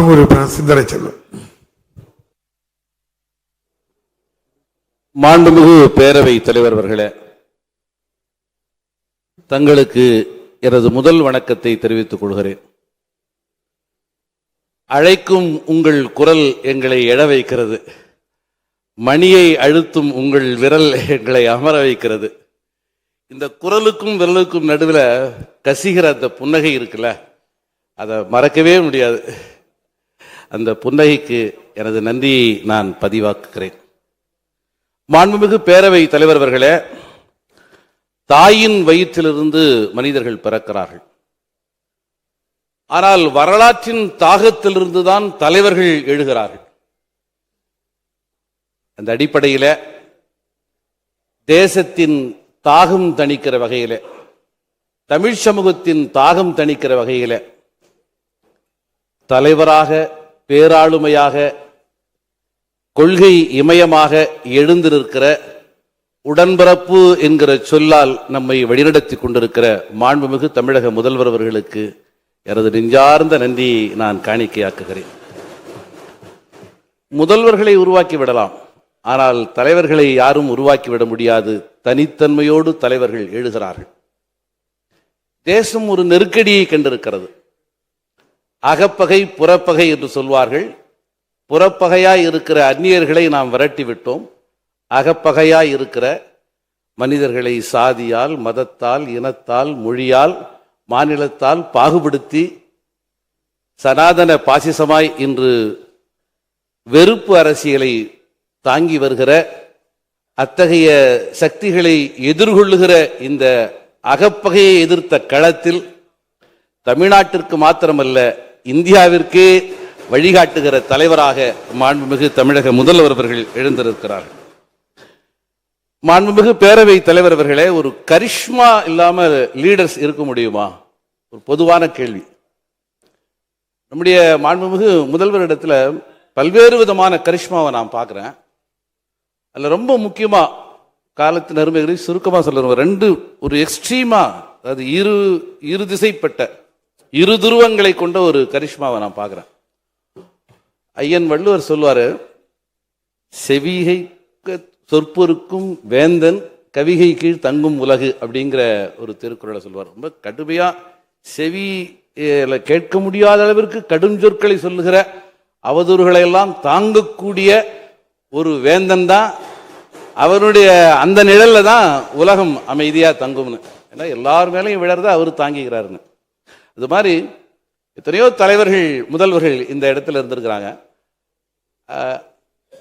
சிந்தனை செல்வம். மாண்புமிகு பேரவை தலைவர் அவர்களே, தங்களுக்கு எனது முதல் வணக்கத்தை தெரிவித்துக் கொள்கிறேன். அழைக்கும் உங்கள் குரல் எங்களை எழ வைக்கிறது, மணியை அழுத்தும் உங்கள் விரல் எங்களை அமர வைக்கிறது. இந்த குரலுக்கும் விரலுக்கும் நடுவில் கசிகிற அந்த புன்னகை இருக்குல்ல, அதை மறக்கவே முடியாது. அந்த புன்னகைக்கு எனது நன்றியை நான் பதிவாக்குகிறேன். மாண்புமிகு பேரவை தலைவர் அவர்களே, தாயின் வயிற்றிலிருந்து மனிதர்கள் பிறக்கிறார்கள். ஆனால் வரலாற்றின் தாகத்திலிருந்து தான் தலைவர்கள் எழுகிறார்கள். அந்த அடிப்படையில் தேசத்தின் தாகம் தணிக்கிற வகையில், தமிழ் சமூகத்தின் தாகம் தணிக்கிற வகையில் தலைவராக, பேராளுமையாக, கொள்கை இமயமாக எழுந்து நிற்கிற, உடன்பிறப்பு என்கிற சொல்லால் நம்மை வழிநடத்தி கொண்டிருக்கிற மாண்புமிகு தமிழக முதல்வர் அவர்களுக்கு எனது நெஞ்சார்ந்த நன்றியை நான் காணிக்கையாக்குகிறேன். முதல்வர்களை உருவாக்கி விடலாம், ஆனால் தலைவர்களை யாரும் உருவாக்கிவிட முடியாது. தனித்தன்மையோடு தலைவர்கள் எழுகிறார்கள். தேசம் ஒரு நெருக்கடியை கண்டிருக்கிறது. அகப்பகை புறப்பகை என்று சொல்வார்கள். புறப்பகையாய் இருக்கிற அந்நியர்களை நாம் விரட்டி விட்டோம். அகப்பகையாய் இருக்கிற மனிதர்களை சாதியால், மதத்தால், இனத்தால், மொழியால், மாநிலத்தால் பாகுபடுத்தி சனாதன பாசிசமாய் இன்று வெறுப்பு அரசியலை தாங்கி வருகிற அத்தகைய சக்திகளை எதிர்கொள்ளுகிற இந்த அகப்பகையை எதிர்த்த களத்தில் தமிழ்நாட்டிற்கு மாத்திரமல்ல, இந்தியாவிற்கே வழிகாட்டுகிற தலைவராக மாண்புமிகு தமிழக முதல்வர் அவர்கள் எழுந்திருக்கிறார்கள். மாண்புமிகு பேரவை தலைவர் அவர்களே, ஒரு கரிஷ்மா இல்லாமல் லீடர்ஸ் இருக்க முடியுமா? ஒரு பொதுவான கேள்வி. நம்முடைய மாண்புமிகு முதல்வரிடத்துல பல்வேறு விதமான கரிஷ்மாவை நான் பார்க்குறேன். அதில் ரொம்ப முக்கியமா காலத்தின் அருமைகளை சுருக்கமாக சொல்லுறோம். ரெண்டு, ஒரு எக்ஸ்ட்ரீமா, அதாவது இரு திசைப்பட்ட, இரு துருவங்களை கொண்ட ஒரு கரிஷ்மாவை நான் பார்க்குறேன். ஐயன் வள்ளுவர் சொல்வாரு, செவிகை சொற்பொருக்கும் வேந்தன் கவிகை கீழ் தங்கும் உலகு அப்படிங்கிற ஒரு திருக்குறளை சொல்வார். ரொம்ப கடுமையா செவியில கேட்க முடியாத அளவிற்கு கடும் சொற்களை சொல்லுகிற, அவதூறுகளை எல்லாம் தாங்கக்கூடிய ஒரு வேந்தன் தான், அவருடைய அந்த நிழல்ல தான் உலகம் அமைதியா தங்கும்னு. ஏன்னா எல்லார் மேலையும் விழறத அவர் தாங்கிக்கிறாருன்னு. அது மாதிரி எத்தனையோ தலைவர்கள், முதல்வர்கள் இந்த இடத்துல இருந்திருக்கிறாங்க.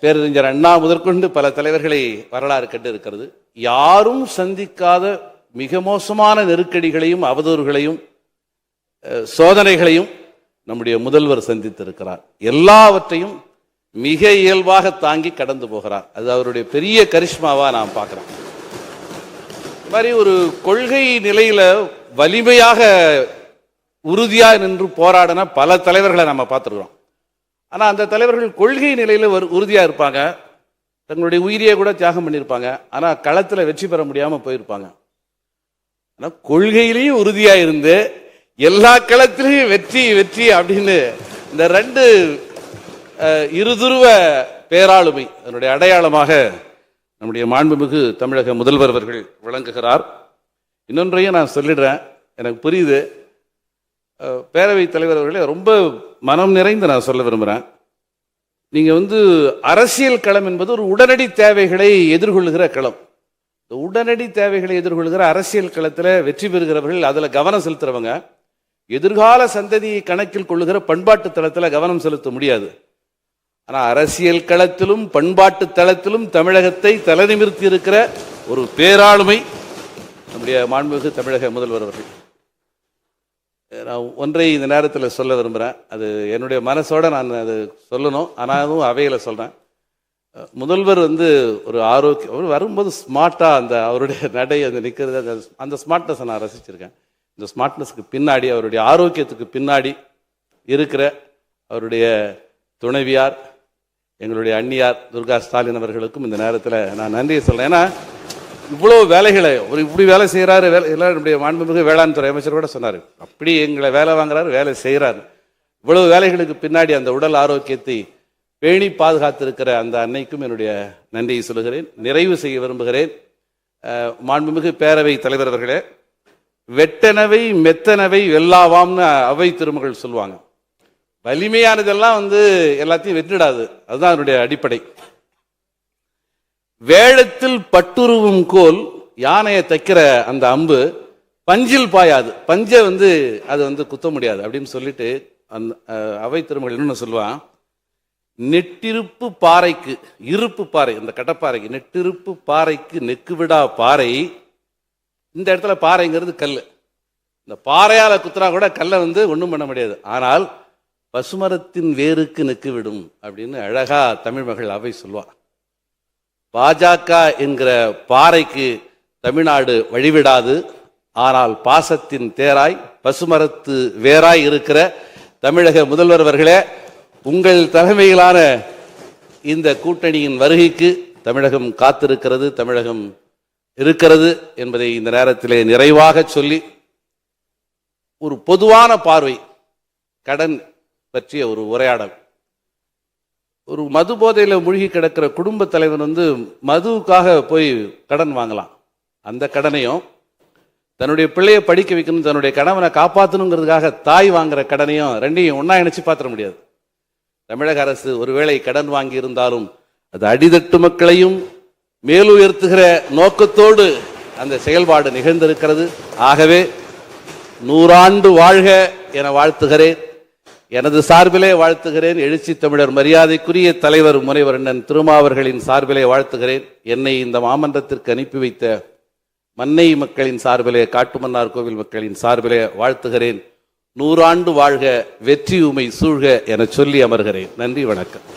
பேரறிஞர் அண்ணா முதற்கொண்டு பல தலைவர்களை வரலாறு கண்டு இருக்கிறது. யாரும் சந்திக்காத மிக மோசமான நெருக்கடிகளையும், அவதூறுகளையும், சோதனைகளையும் நம்முடைய முதல்வர் சந்தித்திருக்கிறார். எல்லாவற்றையும் மிக இயல்பாக தாங்கி கடந்து போகிறார். அது அவருடைய பெரிய கரிஷ்மாவா நான் பார்க்கிறேன். இது மாதிரி ஒரு கொள்கை நிலையில வலிமையாக உறுதியா நின்று போராடின பல தலைவர்களை நம்ம பார்த்துருக்கிறோம். ஆனா அந்த தலைவர்கள் கொள்கை நிலையில உறுதியா இருப்பாங்க, தங்களுடைய உயிரியை கூட தியாகம் பண்ணியிருப்பாங்க. ஆனா களத்துல வெற்றி பெற முடியாம போயிருப்பாங்க. ஆனா கொள்கையிலையும் உறுதியா இருந்து எல்லா களத்திலையும் வெற்றி வெற்றி அப்படின்னு இந்த ரெண்டு இருதுருவ பேராளுமை அதனுடைய அடையாளமாக நம்முடைய மாண்புமிகு தமிழக முதல்வர் அவர்கள் விளங்குகிறார். இன்னொன்றையும் நான் சொல்லிடுறேன், எனக்கு புரியுது. பேரவைத் தலைவர் அவர்களே, ரொம்ப மனம் நிறைந்து நான் சொல்ல விரும்புகிறேன். நீங்கள் அரசியல் களம் என்பது ஒரு உடனடி தேவைகளை எதிர்கொள்ளுகிற களம். இந்த உடனடி தேவைகளை எதிர்கொள்ளுகிற அரசியல் களத்தில் வெற்றி பெறுகிறவர்கள், அதில் கவனம் செலுத்துறவங்க, எதிர்கால சந்ததியை கணக்கில் கொள்ளுகிற பண்பாட்டு தளத்தில் கவனம் செலுத்த முடியாது. ஆனால் அரசியல் களத்திலும் பண்பாட்டு தளத்திலும் தமிழகத்தை தலைநிமிர்த்தி இருக்கிற ஒரு பேராளுமை நம்முடைய மாண்புமிகு தமிழக முதல்வர் அவர்கள். நான் ஒன்றை இந்த நேரத்தில் சொல்ல விரும்புகிறேன். அது என்னுடைய மனசோட நான் அது சொல்லணும், ஆனாலும் அவையில் சொல்கிறேன். முதல்வர் ஒரு ஆரோக்கியம், அவர் வரும்போது ஸ்மார்ட்டாக அந்த அவருடைய நடை அந்த நிற்கிறது, அந்த ஸ்மார்ட்னஸை நான் ரசிச்சிருக்கேன். இந்த ஸ்மார்ட்னஸ்க்கு பின்னாடி, அவருடைய ஆரோக்கியத்துக்கு பின்னாடி இருக்கிற அவருடைய துணைவியார், எங்களுடைய அண்ணியார் துர்கா ஸ்டாலின் அவர்களுக்கும் இந்த நேரத்தில் நான் நன்றியை சொல்கிறேன். ஏன்னா இவ்வளோ வேலைகளை இப்படி வேலை செய்கிறாரு. எல்லாம் நம்முடைய மாண்புமிகு வேளாண் துறை அமைச்சர் கூட சொன்னார், அப்படி எங்களை வேலை வாங்குறாரு, வேலை செய்கிறாரு. இவ்வளவு வேலைகளுக்கு பின்னாடி அந்த உடல் ஆரோக்கியத்தை பேணி பாதுகாத்திருக்கிற அந்த அன்னைக்கும் என்னுடைய நன்றியை சொல்லுகிறேன். நிறைவு செய்ய விரும்புகிறேன். மாண்புமிகு பேரவை தலைவர் அவர்களே, வெட்டனவை மெத்தனவை வெல்லாவாம்னு அவை திருமகள் சொல்லுவாங்க. வலிமையானதெல்லாம் எல்லாத்தையும் வெற்றிடாது. அதுதான் அதனுடைய அடிப்படை. வேழத்தில் பட்டுருவும் கோல் யானையை தைக்கிற அந்த அம்பு பஞ்சில் பாயாது. பஞ்சை அது குத்த முடியாது அப்படின்னு சொல்லிட்டு அந்த அவை திருமகள் என்னன்னு சொல்லுவான், நெட்டிருப்பு பாறைக்கு இருப்பு பாறை, இந்த கட்டப்பாறைக்கு நெட்டிருப்பு பாறைக்கு நெக்கு விடா பாறை. இந்த இடத்துல பாறைங்கிறது கல். இந்த பாறையால குத்துனா கூட கல்லை ஒன்றும் பண்ண முடியாது. ஆனால் பசுமரத்தின் வேருக்கு நெக்கு விடும் அப்படின்னு அழகா தமிழ் மகள் அவை சொல்லுவா. பாஜக என்கிற பாறைக்கு தமிழ்நாடு வழிவிடாது. ஆனால் பாசத்தின் தேராய் பசுமரத்து வேராய் இருக்கிற தமிழக முதல்வர் அவர்களே, உங்கள் தலைமையிலான இந்த கூட்டணியின் வருகைக்கு தமிழகம் காத்திருக்கிறது, தமிழகம் இருக்கிறது என்பதை இந்த நேரத்திலே நிறைவாக சொல்லி, ஒரு பொதுவான பார்வை, கடன் பற்றிய ஒரு உரையாடல். ஒரு மது போதையில மூழ்கி கிடக்கிற குடும்ப தலைவர் மதுவுக்காக போய் கடன் வாங்கலாம். அந்த கடனையும் தன்னுடைய பிள்ளையை படிக்க வைக்கணும், தன்னுடைய கணவனை காப்பாற்றணுங்கிறதுக்காக தாய் வாங்குற கடனையும் ரெண்டையும் ஒன்னா இணைச்சு பார்த்துட முடியாது. தமிழக அரசு ஒருவேளை கடன் வாங்கி இருந்தாலும் அது அடித்தட்டு மக்களையும் மேலுயர்த்துகிற நோக்கத்தோடு அந்த செயல்பாடு நிகழ்ந்திருக்கிறது. ஆகவே 100 ஆண்டு வாழ்க என வாழ்த்துகிறேன். எனது சார்பிலே வாழ்த்துகிறேன். எழுச்சி தமிழர் மரியாதைக்குரிய தலைவர் முனைவர் அண்ணன் திருமாவர்களின் சார்பிலே வாழ்த்துகிறேன். என்னை இந்த மாமன்றத்திற்கு அனுப்பி வைத்த மன்னை மக்களின் சார்பிலே, காட்டுமன்னார் கோவில் மக்களின் சார்பிலே வாழ்த்துகிறேன். 100 ஆண்டு வாழ்க, வெற்றி உமை சூழ்க என சொல்லி அமர்கிறேன். நன்றி, வணக்கம்.